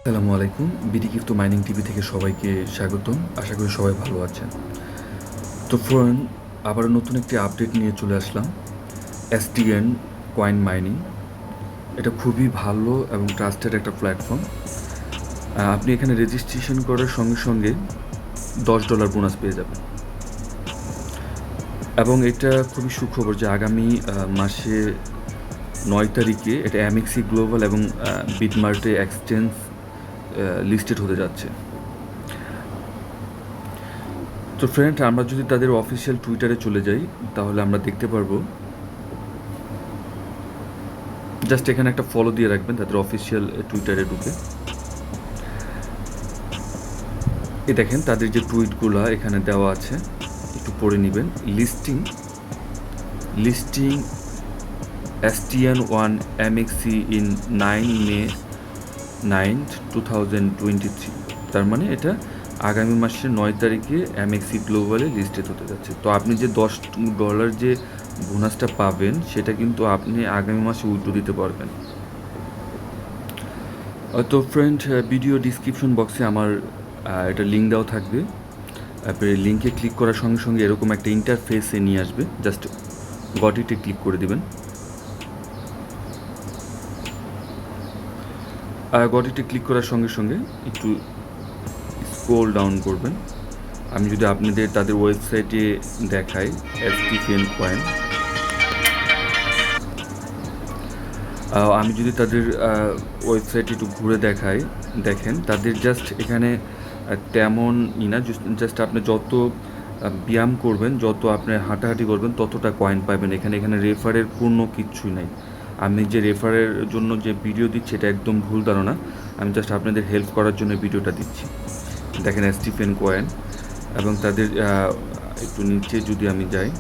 আসসালামু আলাইকুম। BD crypto mining TV থেকে সবাইকে স্বাগতম। আশা করি সবাই ভালো আছেন। তো ফ্রেন্ড, আবার নতুন একটি আপডেট নিয়ে চলে আসলাম। এসটিএন কয়েন মাইনিং, এটা খুবই ভালো এবং ট্রাস্টেড একটা প্ল্যাটফর্ম। আপনি এখানে রেজিস্ট্রেশন করার সঙ্গে সঙ্গে $10 বোনাস পেয়ে যাবেন। এবং এটা খুবই সুখবর যে আগামী মাসে 9 তারিখে এটা এমএক্সি গ্লোবাল এবং বিটমার্টে এক্সচেঞ্জ লিস্টেড হতে যাচ্ছে। তো ফ্রেন্ড, আমরা যদি তাদের অফিসিয়াল টুইটারে চলে যাই তাহলে আমরা দেখতে পারবো, জাস্ট এখানে একটা ফলো দিয়ে রাখবেন তাদের অফিসিয়াল টুইটারে ঢুকে। এ দেখেন তাদের যে টুইটগুলো এখানে দেওয়া আছে, একটু পড়ে নেবেন। Listing STN1 MXC in 9 May 2023। তার মানে এটা আগামী মাসের 9 তারিখে এমএক্সি গ্লোবালে লিস্টেড হতে যাচ্ছে। তো আপনি যে $10 যে বোনাসটা পাবেন সেটা কিন্তু আপনি আগামী মাসে উইথড্র দিতে পারবেন। তো ফ্রেন্ড, ভিডিও ডিসক্রিপশন বক্সে আমার এটা লিঙ্ক দেওয়া থাকবে। আপনি লিঙ্কে ক্লিক করার সঙ্গে সঙ্গে এরকম একটা ইন্টারফেসে নিয়ে আসবে, জাস্ট গট ইটে ক্লিক করে দিবেন। গট ইটে ক্লিক করার সঙ্গে সঙ্গে একটু স্ক্রল ডাউন করবেন। আমি যদি আপনাদের তাদের ওয়েবসাইটে দেখাই, এসটিএন কয়েন, আমি যদি তাদের ওয়েবসাইটে একটু ঘুরে দেখাই, দেখেন তাদের জাস্ট এখানে তেমন না, জাস্ট আপনি যত ব্যায়াম করবেন, যত আপনি হাঁটাহাঁটি করবেন ততটা কয়েন পাবেন এখানে। এখানে রেফারের কোনো কিচ্ছুই নাই। আমি যে রেফারের জন্য যে ভিডিও দিচ্ছি এটা একদম ভুল ধারণা। আমি জাস্ট আপনাদের হেল্প করার জন্য ভিডিওটা দিচ্ছি। দেখেন এসটিএন কয়েন এবং তাদের একটু নিচে যদি আমি যাই,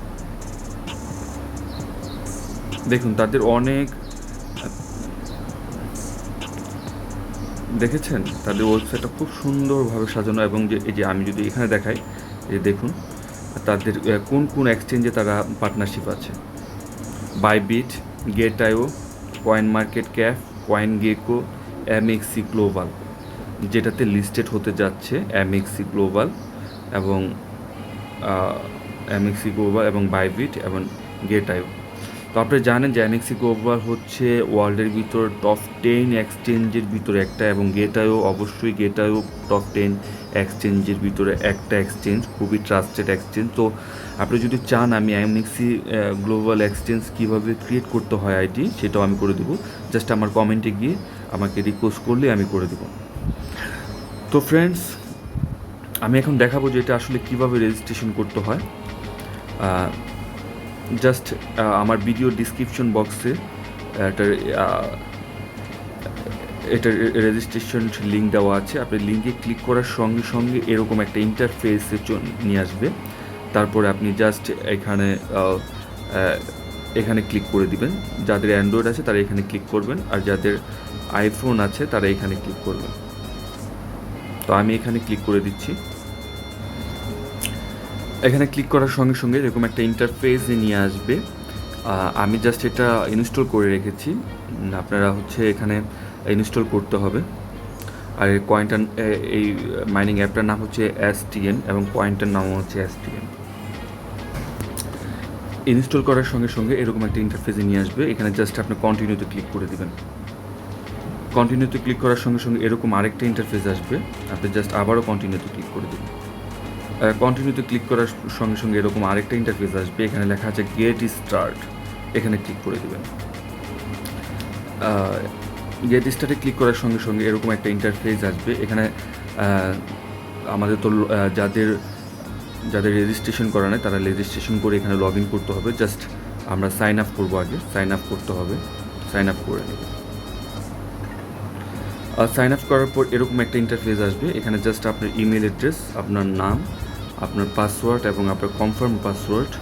দেখুন তাদের অনেক, দেখেছেন তাদের ওয়েবসাইটটা খুব সুন্দরভাবে সাজানো। এবং যে এই যে আমি যদি এখানে দেখাই, এই দেখুন তাদের কোন কোন এক্সচেঞ্জে তারা পার্টনারশিপ আছে: Bybit, Gate io, CoinMarketCap, CoinGecko, MEXC global, যেটাতে লিস্টেড হতে যাচ্ছে এমএক্সি গ্লোবাল এবং বাইবিট এবং গেট.আইও। তো আপনি জানেন যে এমএক্সি গ্লোবাল হচ্ছে ওয়ার্ল্ডের ভিতর টপ 10 এক্সচেঞ্জের ভিতরে একটা, এবং গেট.আইও অবশ্যই টপ 10 এক্সচেঞ্জের ভিতরে একটা এক্সচেঞ্জ, খুবই ট্রাস্টেড এক্সচেঞ্জ। তো আপনি যদি চান আমি এমএক্সি গ্লোবাল এক্সচেঞ্জ কীভাবে ক্রিয়েট করতে হয় আইডি, সেটাও আমি করে দেবো। জাস্ট আমার কমেন্টে গিয়ে আমাকে রিকোয়েস্ট করলে আমি করে দেবো। তো ফ্রেন্ডস, আমি এখন দেখাবো যে এটা আসলে কীভাবে রেজিস্ট্রেশন করতে হয়। জাস্ট আমার ভিডিও ডিসক্রিপশন বক্সে এটার রেজিস্ট্রেশন লিঙ্ক দেওয়া আছে। আপনি লিঙ্কে ক্লিক করার সঙ্গে সঙ্গে এরকম একটা ইন্টারফেসে নিয়ে আসবে। তারপরে আপনি জাস্ট এখানে ক্লিক করে দিবেন। যাদের অ্যান্ড্রয়েড আছে তারা এখানে ক্লিক করবেন, আর যাদের আইফোন আছে তারা এখানে ক্লিক করবেন। তো আমি এখানে ক্লিক করে দিচ্ছি। এখানে ক্লিক করার সঙ্গে সঙ্গে এরকম একটা ইন্টারফেসে নিয়ে আসবে। আমি জাস্ট এটা ইনস্টল করে রেখেছি, আপনারা এখানে ইনস্টল করতে হবে। আর এই কয়েনটার এই মাইনিং অ্যাপটার নাম হচ্ছে এসটিএন এবং কয়েনটার নামও হচ্ছে এসটিএন। ইনস্টল করার সঙ্গে সঙ্গে এরকম একটা ইন্টারফেসে নিয়ে আসবে। এখানে জাস্ট আপনি কন্টিনিউতে ক্লিক করে দেবেন। কন্টিনিউতে ক্লিক করার সঙ্গে সঙ্গে এরকম আরেকটা ইন্টারফেস আসবে, আপনি জাস্ট আবারও কন্টিনিউতে ক্লিক করে দেবেন। কন্টিনিউতে ক্লিক করার সঙ্গে সঙ্গে এরকম আরেকটা ইন্টারফেস আসবে, এখানে লেখা আছে গেট স্টার্ট, এখানে ক্লিক করে দেবেন। গেট স্টার্টে ক্লিক করার সঙ্গে সঙ্গে এরকম একটা ইন্টারফেস আসবে। এখানে আমাদের তো যাদের রেজিস্ট্রেশন করা নেই তারা রেজিস্ট্রেশন করে এখানে লগ ইন করতে হবে। জাস্ট আমরা সাইন আপ করবো, আগে সাইন আপ করতে হবে, সাইন আপ করে নেব। সাইন আপ করার পর এরকম একটা ইন্টারফেস আসবে। এখানে জাস্ট আপনার ইমেল অ্যাড্রেস, আপনার নাম, আপনার পাসওয়ার্ড এবং আপনার কনফার্ম পাসওয়ার্ড,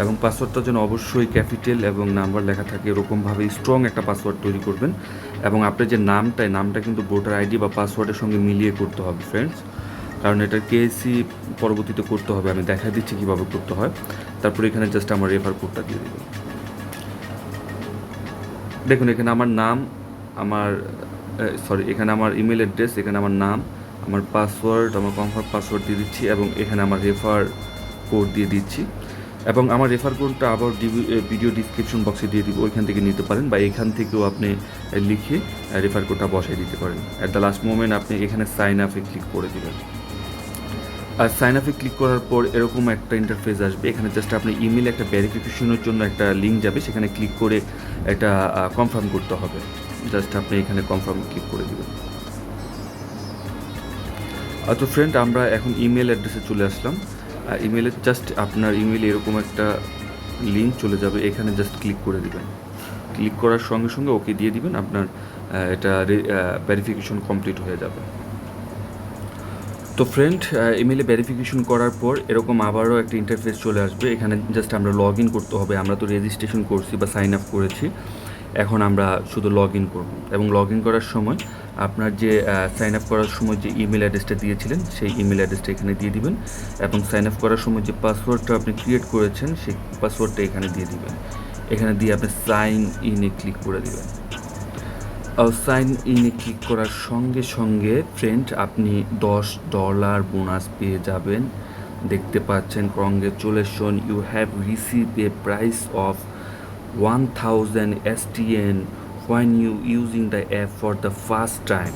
এবং পাসওয়ার্ডটা যেন অবশ্যই ক্যাপিটাল এবং নাম্বার লেখা থাকে এরকমভাবে স্ট্রং একটা পাসওয়ার্ড তৈরি করবেন। এবং আপনার যে নামটা কিন্তু ভোটার আইডি বা পাসওয়ার্ডের সঙ্গে মিলিয়ে করতে হবে ফ্রেন্ডস, কারণ এটা কেসি পরবর্তীতে করতে হবে। আমি দেখা দিচ্ছি কীভাবে করতে হয়। তারপরে এখানে জাস্ট আমার রেফার কোডটা দিয়ে দেবেন। দেখুন এখানে আমার নাম, আমার সরি, এখানে আমার ইমেল অ্যাড্রেস, এখানে আমার নাম, আমার পাসওয়ার্ড, আমার কনফার্ম পাসওয়ার্ড দিয়ে দিচ্ছি এবং এখানে আমার রেফার কোড দিয়ে দিচ্ছি এবং আমার রেফার কোডটা আবার ভিডিও ডিসক্রিপশন বক্সে দিয়ে দিব, ওইখান থেকে নিতে পারেন বা এখান থেকেও আপনি লিখে রেফার কোডটা বসাই দিতে পারেন। অ্যাট দ্য লাস্ট মোমেন্ট আপনি এখানে সাইন আপে ক্লিক করে দেবেন। আর সাইন আপে ক্লিক করার পর এরকম একটা ইন্টারফেস আসবে। এখানে জাস্ট আপনি ইমেলে একটা ভেরিফিকেশনের জন্য একটা লিঙ্ক যাবে, সেখানে ক্লিক করে এটা কনফার্ম করতে হবে। জাস্ট আপনি এখানে কনফার্ম ক্লিক করে দেবেন। তো ফ্রেন্ড, আমরা এখন ইমেল অ্যাড্রেসে চলে আসলাম। ইমেলে জাস্ট আপনার ইমেলে এরকম একটা লিঙ্ক চলে যাবে, এখানে জাস্ট ক্লিক করে দেবেন। ক্লিক করার সঙ্গে সঙ্গে ওকে দিয়ে দিবেন, আপনার এটা ভেরিফিকেশন কমপ্লিট হয়ে যাবে। তো ফ্রেন্ড, ইমেলে ভেরিফিকেশন করার পর এরকম আবারও একটা ইন্টারফেস চলে আসবে। এখানে জাস্ট আমরা লগ ইন করতে হবে। আমরা তো রেজিস্ট্রেশন করছি বা সাইন আপ করেছি, এখন আমরা শুধু লগ ইন করব এবং লগ ইন করার সময় আপনার যে সাইন আপ করার সময় যে ইমেল অ্যাড্রেসটা দিয়েছিলেন সেই ইমেল অ্যাড্রেসটা এখানে দিয়ে দিবেন এবং সাইন আপ করার সময় যে পাসওয়ার্ডটা আপনি ক্রিয়েট করেছেন সেই পাসওয়ার্ডটা এখানে দিয়ে দিবেন। এখানে দিয়ে আপনি সাইন ইনে ক্লিক করে দেবেন। সাইন ইনে ক্লিক করার সঙ্গে সঙ্গে ফ্রেন্ড আপনি $10 বোনাস পেয়ে যাবেন। দেখতে পাচ্ছেন, congratulation, you have receive a price of 1000 STN when you using the app for the first time।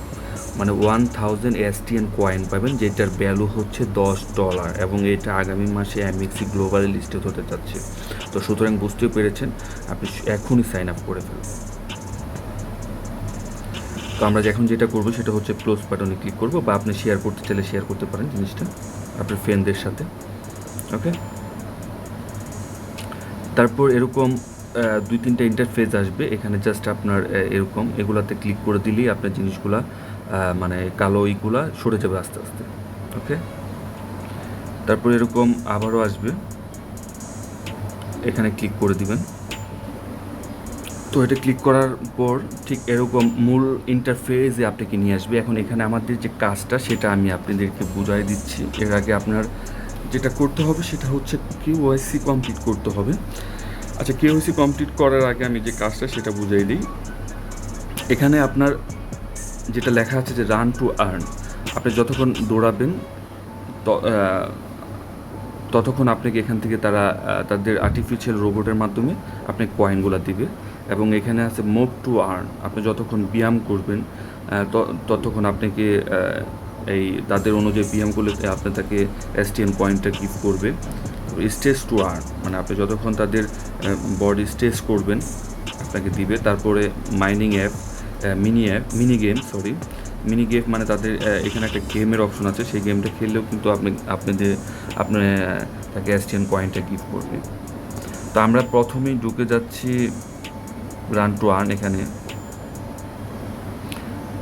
মানে 1000 STN কয়েন পাবেন, যেটার ভ্যালু হচ্ছে $10 এবং এটা আগামী মাসে MXC গ্লোবালে লিস্টেড হতে যাচ্ছে। তো সুতরাং বুঝতে পেরেছেন, আপনি এখনই সাইন আপ করে ফেলুন। তো আমরা এখন যেটা করবো সেটা হচ্ছে ক্লোজ বাটনে ক্লিক করবো, বা আপনি শেয়ার করতে চাইলে শেয়ার করতে পারেন জিনিসটা আপনার ফ্রেন্ডদের সাথে। ওকে, তারপর এরকম 2-3টা ইন্টারফেস আসবে। এখানে জাস্ট আপনার এরকম এগুলাতে ক্লিক করে দিলেই আপনার জিনিসগুলা মানে কালো এইগুলা সরে যাবে আস্তে আস্তে। ওকে, তারপর এরকম আবারও আসবে, এখানে ক্লিক করে দিবেন। তো এটা ক্লিক করার পর ঠিক এরকম মূল ইন্টারফেসে আপনাকে নিয়ে আসবে। এখন এখানে আমাদের যে কাজটা সেটা আমি আপনাদেরকে বুঝাই দিচ্ছি। এর আগে আপনার যেটা করতে হবে সেটা হচ্ছে KYC কমপ্লিট করতে হবে। আচ্ছা, KYC কমপ্লিট করার আগে আমি যে কাজটা সেটা বুঝাই দিই। এখানে আপনার যেটা লেখা আছে যে রান টু আর্ন, আপনি যতক্ষণ দৌড়াবেন ততক্ষণ আপনাকে এখান থেকে তারা তাদের আর্টিফিশিয়াল রোবটের মাধ্যমে আপনাকে কয়েনগুলো দিবে। এবং এখানে আছে মুভ টু আর্ন, আপনি যতক্ষণ ব্যায়াম করবেন ততক্ষণ আপনাকে এই তাদের অনুযায়ী ব্যায়াম করলে আপনি তাকে STN কয়েনটা গিফট করবে। স্টেজ টু আর্ন, মানে আপনি যতক্ষণ তাদের বডি স্টেজ করবেন আপনাকে দিবে। তারপরে মাইনিং অ্যাপ, মিনি গেম মানে তাদের এখানে একটা গেমের অপশন আছে, সেই গেমটা খেললেও কিন্তু আপনি তাকে STN কয়েনটা গিফট করবে। তো আমরা প্রথমেই ঢুকে যাচ্ছি রান টু আর্ন এখানে।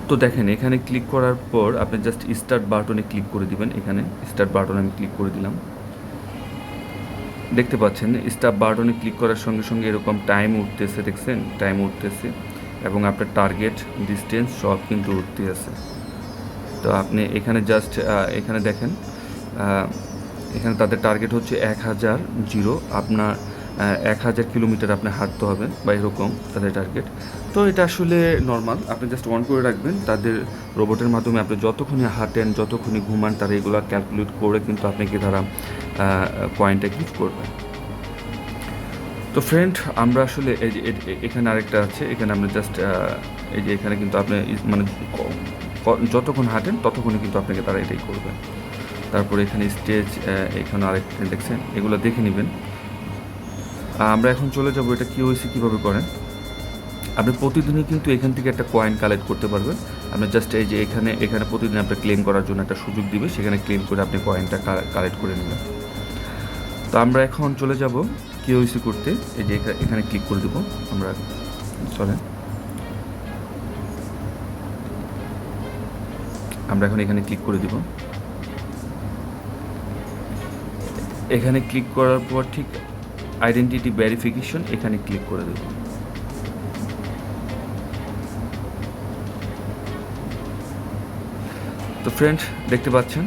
তো দেখেন, এখানে ক্লিক করার পর আপনি জাস্ট স্টার্ট বাটনে ক্লিক করে দিবেন। এখানে স্টার্ট বাটনে আমি ক্লিক করে দিলাম। দেখতে পাচ্ছেন স্টার্ট বাটনে ক্লিক করার সঙ্গে সঙ্গে এরকম টাইম উঠতেছে, দেখছেন টাইম উঠতেছে এবং আপনার টার্গেট ডিস্টেন্স সব কিন্তু উঠতে আছে। তো আপনি এখানে জাস্ট এখানে দেখেন, এখানে তাদের টার্গেট হচ্ছে 1000, আপনার 1000 কিলোমিটার আপনি হাঁটতে হবে বা এরকম তাদের টার্গেট। তো এটা আসলে নর্মাল, আপনি জাস্ট অন করে রাখবেন। তাদের রোবটের মাধ্যমে আপনি যতক্ষণই হাঁটেন, যতক্ষণই ঘুমান, তারা এগুলো ক্যালকুলেট করে কিন্তু আপনাকে তারা কয়েনটা গিফট করবে। তো ফ্রেন্ড, আমরা আসলে এই যে এখানে আরেকটা আছে, এখানে আমরা জাস্ট এই যে এখানে কিন্তু আপনি মানে যতক্ষণ হাঁটেন ততক্ষণই কিন্তু আপনাকে তারা এটাই করবে। তারপরে এখানে স্টেজ, এখানে আরেকটা দেখছেন, এগুলো দেখে নেবেন। আমরা এখন চলে যাব এটা KYC কীভাবে করেন। আপনি প্রতিদিনই কিন্তু এখান থেকে একটা কয়েন কালেক্ট করতে পারবেন। আপনি জাস্ট এই যে এখানে প্রতিদিন আপনার ক্লেম করার জন্য একটা সুযোগ দিবে, সেখানে ক্লেম করে আপনি কয়েনটা কালেক্ট করে নেবেন। তো আমরা এখন চলে যাব KYC করতে। এই যে এখানে ক্লিক করে দেবো আমরা, আমরা এখন এখানে ক্লিক করে দিব। এখানে ক্লিক করার পর ঠিক আইডেন্টিটি ভেরিফিকেশন এখানে ক্লিক করে দেব। তো ফ্রেন্ড, দেখতে পাচ্ছেন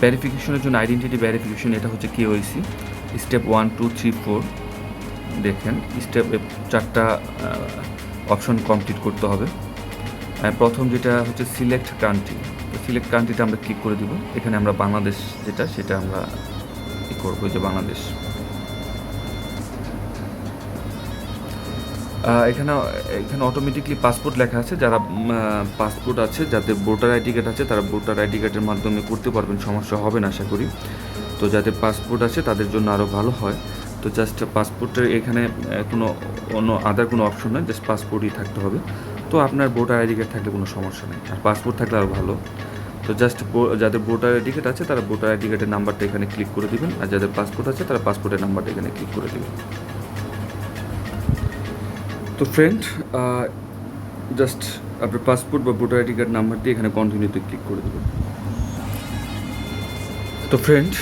ভেরিফিকেশনের জন্য আইডেন্টিটি ভেরিফিকেশন, এটা হচ্ছে KYC স্টেপ 1, 2, 3, 4। দেখেন স্টেপ 4টা অপশন কমপ্লিট করতে হবে। প্রথম যেটা হচ্ছে সিলেক্ট কান্ট্রি, তো সিলেক্ট কান্ট্রিটা আমরা ক্লিক করে দিব। এখানে আমরা বাংলাদেশ যেটা সেটা আমরা কী করবো, যে বাংলাদেশ। এখানে এখানে অটোমেটিকলি পাসপোর্ট লেখা আছে, যারা পাসপোর্ট আছে, যাদের ভোটার আইডি কার্ড আছে তারা ভোটার আইডি কার্ডের মাধ্যমে করতে পারবেন, সমস্যা হবে না আশা করি। তো যাদের পাসপোর্ট আছে তাদের জন্য আরও ভালো হয়। তো জাস্ট পাসপোর্টের এখানে কোনো অন্য আদার কোনো অপশন নয়, জাস্ট পাসপোর্টই থাকতে হবে। তো আপনার ভোটার আইডি কার্ড থাকলে কোনো সমস্যা নেই, আর পাসপোর্ট থাকলে আরও ভালো। তো জাস্ট যাদের ভোটার আইডি কার্ড আছে তারা ভোটার আইডি কার্ডের নাম্বারটা এখানে ক্লিক করে দেবেন, আর যাদের পাসপোর্ট আছে তারা পাসপোর্টের নাম্বারটা এখানে ক্লিক করে দেবেন। তো ফ্রেন্ড, জাস্ট আপনার পাসপোর্ট বা ভোটার আইডি কার্ড নাম্বার দিয়ে এখানে কন্টিনিউতে ক্লিক করে দেবেন। তো ফ্রেন্ড,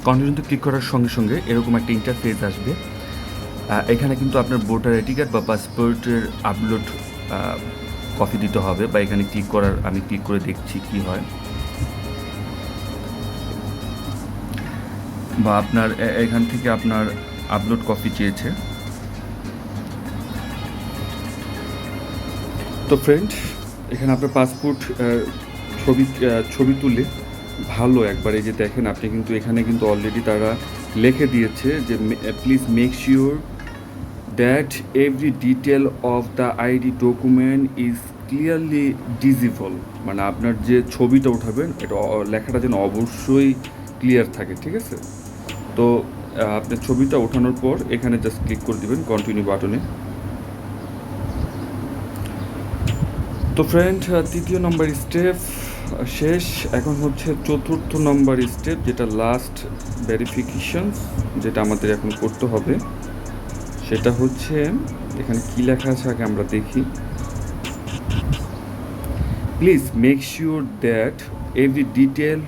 কন্টিনিউতে ক্লিক করার সঙ্গে সঙ্গে এরকম একটা ইন্টারফেস আসবে। এখানে কিন্তু আপনার ভোটার আইডি কার্ড বা পাসপোর্টের আপলোড কপি দিতে হবে, বা এখানে আমি ক্লিক করে দেখছি কি হয়। বা আপনার এখান থেকে আপনার আপলোড কপি চেয়েছে। তো ফ্রেন্ড, এখানে আপনার পাসপোর্ট ছবি তুলে ভালো একবার এই যে দেখেন, আপনি কিন্তু এখানে কিন্তু অলরেডি তারা লিখে দিয়েছে যে please make sure that every detail of the ID document is clearly disabled, মানে আপনার যে ছবিটা উঠাবেন এটা লেখাটা যেন অবশ্যই ক্লিয়ার থাকে, ঠিক আছে? তো আপনার ছবিটা ওঠানোর পর এখানে জাস্ট ক্লিক করে দেবেন কন্টিনিউ বাটনে। তো ফ্রেন্ড, তৃতীয় নম্বর স্টেপ শেষ, এখন হচ্ছে চতুর্থ নম্বর স্টেপ, যেটা লাস্ট ভেরিফিকেশন, যেটা আমাদের এখন করতে হবে। সেটা হচ্ছে এখানে কি লেখা আছে আগে আমরা দেখি। Please make sure that every detail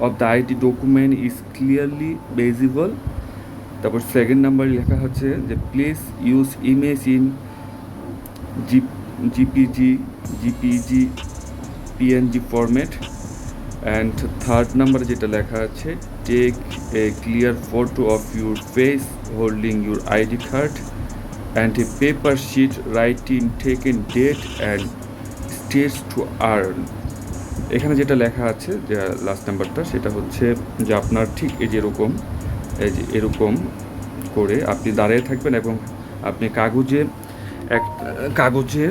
of the ID document is clearly visible. তারপর সেকেন্ড নাম্বারে লেখা হচ্ছে যে please use image in JPG PNG format. And third নাম্বারে যেটা লেখা আছে take a clear photo of your face holding your ID card and a paper sheet writing taken date and stage to earn. এখানে যেটা লেখা আছে যে last নাম্বারটা, সেটা হচ্ছে যে আপনার ঠিক এই যে এরকম করে আপনি দাঁড়িয়ে থাকবেন এবং আপনি কাগজে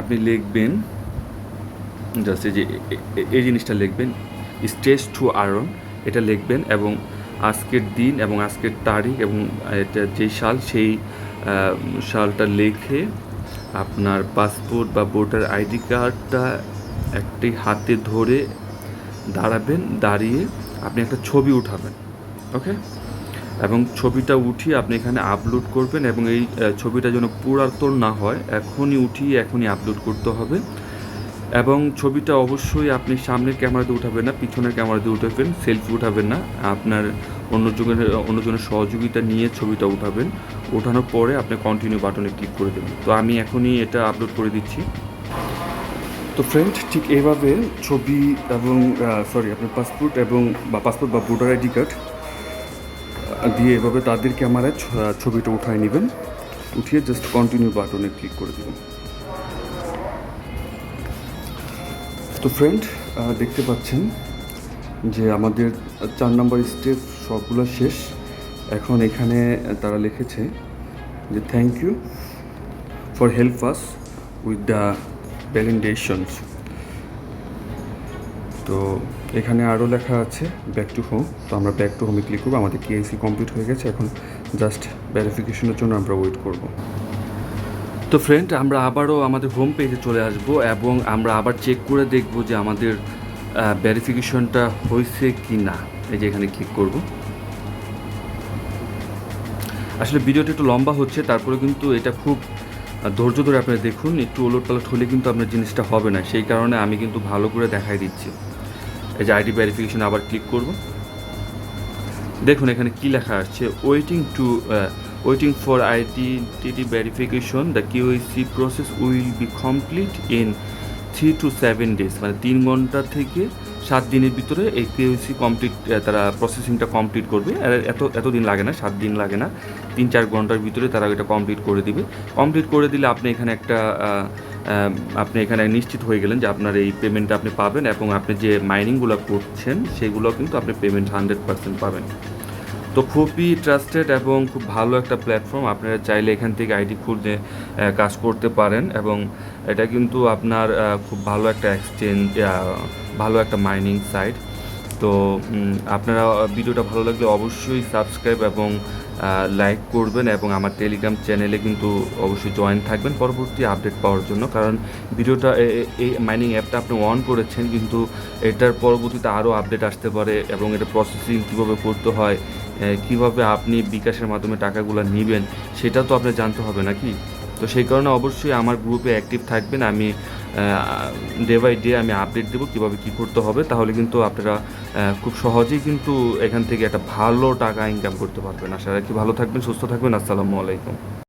আপনি লিখবেন, জাস্ট এই জিনিসটা লিখবেন, স্টেজ টু আর্ন, এটা লিখবেন এবং আজকের দিন এবং আজকের তারিখ এবং এটা যেই সাল সেই সালটা লিখে আপনার পাসপোর্ট বা ভোটার আইডি কার্ডটা একটি হাতে ধরে দাঁড়াবেন, দাঁড়িয়ে আপনি একটা ছবি উঠাবেন, ওকে? এবং ছবিটা উঠিয়ে আপনি এখানে আপলোড করবেন এবং এই ছবিটা যেন পুরাতন না হয়, এখনই উঠিয়ে এখনই আপলোড করতে হবে। এবং ছবিটা অবশ্যই আপনি সামনের ক্যামেরাতে উঠাবেন না, পিছনের ক্যামেরাতে উঠাবেন, সেলফি উঠাবেন না, আপনার অন্যজনের সহযোগিতা নিয়ে ছবিটা উঠাবেন। ওঠানোর পরে আপনি কন্টিনিউ বাটনে ক্লিক করে দেবেন। তো আমি এখনই এটা আপলোড করে দিচ্ছি। তো ফ্রেন্ড, ঠিক এইভাবে ছবি এবং আপনার পাসপোর্ট বা ভোটার আইডি কার্ড দিয়ে এভাবে তাদের ক্যামেরায় ছবিটা উঠায় নেবেন, উঠিয়ে জাস্ট কন্টিনিউ বাটনে ক্লিক করে দেবেন। তো ফ্রেন্ড, দেখতে পাচ্ছেন যে আমাদের 4 নম্বর স্টেপ সবগুলো শেষ। এখন এখানে তারা লিখেছে যে thank you for help us with the validations. তো এখানে আরও লেখা আছে ব্যাক টু হোম। তো আমরা ব্যাক টু হোমে ক্লিক করবো। আমাদের কেওয়াইসি কমপ্লিট হয়ে গেছে, এখন জাস্ট ভেরিফিকেশনের জন্য আমরা ওয়েট করব। তো ফ্রেন্ড, আমরা আবারও আমাদের হোম পেজে চলে আসব এবং আমরা আবার চেক করে দেখব যে আমাদের ভেরিফিকেশনটা হয়েছে কি না। এই যে এখানে ক্লিক করব। আসলে ভিডিওটা একটু লম্বা হচ্ছে, তারপরে কিন্তু এটা খুব ধৈর্য ধরে আপনারা দেখুন। একটু ওলটপালট হলে কিন্তু আপনার জিনিসটা হবে না, সেই কারণে আমি কিন্তু ভালো করে দেখাই দিচ্ছি। এই যে আইডি ভেরিফিকেশন আবার ক্লিক করব। দেখুন এখানে কি লেখা আসছে, waiting for identity verification, the QIC process will be complete in 3 to 7 days, মানে 3 ঘন্টা থেকে 7 দিনের ভিতরে এই কিউআইসি কমপ্লিট, তারা প্রসেসিংটা কমপ্লিট করবে। আর এত দিন লাগে না, 7 দিন লাগে না, 3-4 ঘন্টার ভিতরে তারা এটা কমপ্লিট করে দিবে। কমপ্লিট করে দিলে আপনি এখানে একটা আপনি এখানে নিশ্চিত হয়ে গেলেন যে আপনার এই পেমেন্টটা আপনি পাবেন এবং আপনি যে মাইনিংগুলো করছেন সেগুলো কিন্তু আপনি পেমেন্ট 100% পাবেন। তো খুবই ট্রাস্টেড এবং খুব ভালো একটা প্ল্যাটফর্ম। আপনারা চাইলে এখান থেকে আইডি খুলে কাজ করতে পারেন এবং এটা কিন্তু আপনার খুব ভালো একটা এক্সচেঞ্জ, ভালো একটা মাইনিং সাইট। তো আপনারা ভিডিওটা ভালো লাগলে অবশ্যই সাবস্ক্রাইব এবং লাইক করবেন এবং আমার টেলিগ্রাম চ্যানেলে কিন্তু অবশ্যই জয়েন থাকবেন পরবর্তী আপডেট পাওয়ার জন্য। কারণ ভিডিওটা এই মাইনিং অ্যাপটা আপনি অন করেছেন, কিন্তু এটার পরবর্তীতে আরও আপডেট আসতে পারে এবং এটা প্রসেসিং কীভাবে করতে হয়, কীভাবে আপনি বিকাশের মাধ্যমে টাকাগুলো নেবেন সেটা তো আপনার জানতে হবে নাকি। তো সেই কারণে অবশ্যই আমার গ্রুপে অ্যাক্টিভ থাকবেন। আমি ডে বাই ডে আমি আপডেট দেবো কীভাবে কী করতে হবে, তাহলে কিন্তু আপনারা খুব সহজেই কিন্তু এখান থেকে একটা ভালো টাকা ইনকাম করতে পারবেন। আশা রাখি ভালো থাকবেন, সুস্থ থাকবেন। আসসালামু আলাইকুম।